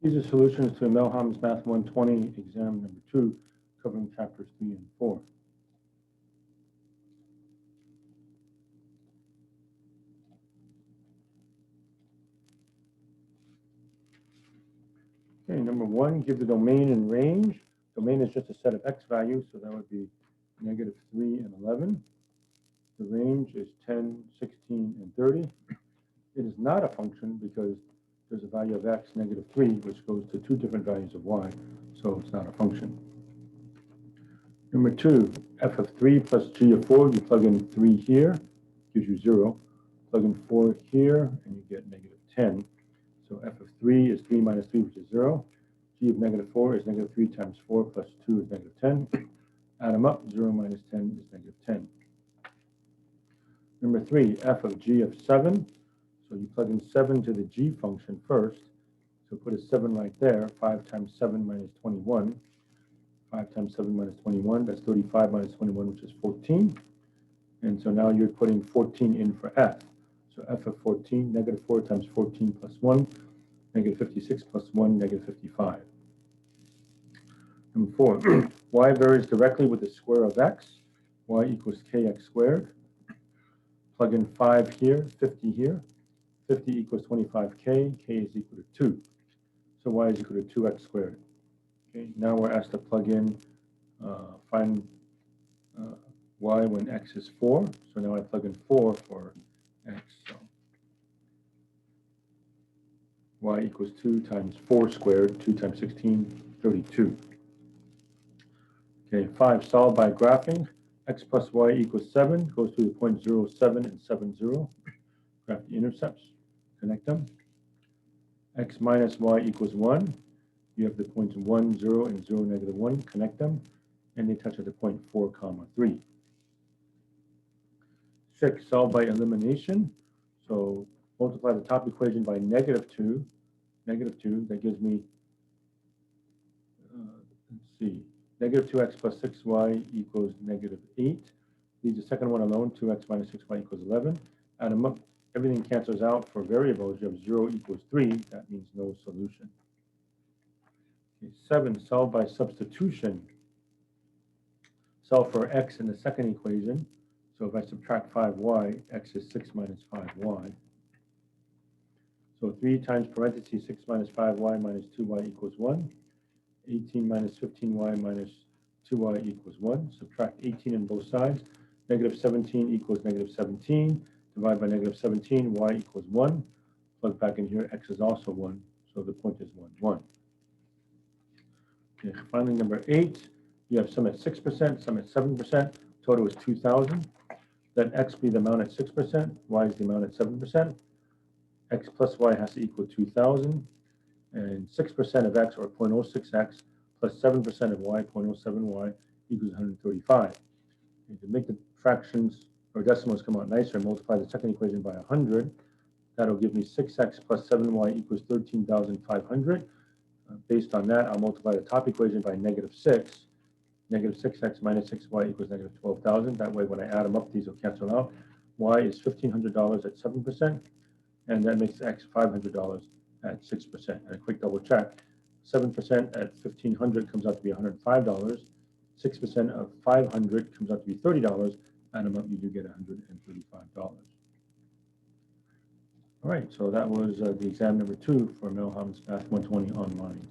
These are solutions to Melham's Math 120 exam number 2, covering chapters 3 and 4. Okay, number 1, give the domain and range. Domain is just a set of x values, so that would be -3 and 11. The range is 10, 16, and 30. It is not a function because there's a value of x, -3, which goes to two different values of y, so it's not a function. Number 2, f of 3 plus g of 4, you plug in 3 here, gives you 0. Plug in 4 here, and you get -10. So f of 3 is 3 minus 3, which is 0. G of -4 is -3 times 4 plus 2 is -10. Add them up, 0 minus 10 is -10. Number 3, f of g of 7. So you plug in 7 to the g function first. So put a 7 right there. 5 times 7 minus 21. 5 times 7 minus 21, that's 35 minus 21, which is 14. And so now you're putting 14 in for f. So f of 14, -4 times 14 plus 1, -56 plus 1, -55. Number 4, y varies directly with the square of x. Y equals kx squared. Plug in 5 here, 50 here. 50 equals 25k, k is equal to 2. So y is equal to 2x squared. Okay, now we're asked to plug in, find y when x is 4. So now I plug in 4 for x. So y equals 2 times 4 squared, 2 times 16, 32. Okay, 5, solve by graphing. X plus y equals 7, goes through the point 0, 7, and 7, 0. Graph the intercepts, connect them. X minus y equals 1. You have the points 1, 0, and 0, -1, connect them, and they touch at the point 4, 3. 6, solve by elimination. So multiply the top equation by -2. -2, that gives me, let's see, -2x plus 6y equals -8. Leave the second one alone, 2x minus 6y equals 11. Add them up, everything cancels out. For variables, you have 0 equals 3. That means no solution. 7, solve by substitution. Solve for x in the second equation. So if I subtract 5y, x is 6 minus 5y. So 3 times parentheses 6 minus 5y minus 2y equals 1. 18 minus 15y minus 2y equals 1. Subtract 18 on both sides. -17 equals -17. Divide by -17, y equals 1. Plug back in here, x is also 1. So the point is 1, 1. Okay, finally, number 8, you have some at 6%, some at 7%. Total is 2,000. Let x be the amount at 6%, y is the amount at 7%. X plus y has to equal 2,000. And 6% of x, or 0.06x, plus 7% of y, 0.07y, equals 135. And to make the fractions or decimals come out nicer, multiply the second equation by 100. That'll give me 6x plus 7y equals 13,500. Based on that, I'll multiply the top equation by -6. -6x minus 6y equals -12,000. That way, when I add them up, these will cancel out. Y is $1,500 at 7%, and that makes x $500 at 6%. And a quick double check, 7% at 1,500 comes out to be $105. 6% of 500 comes out to be $30. Add them up, you do get $135. All right, so that was the exam number 2 for Melham's Math 120 online.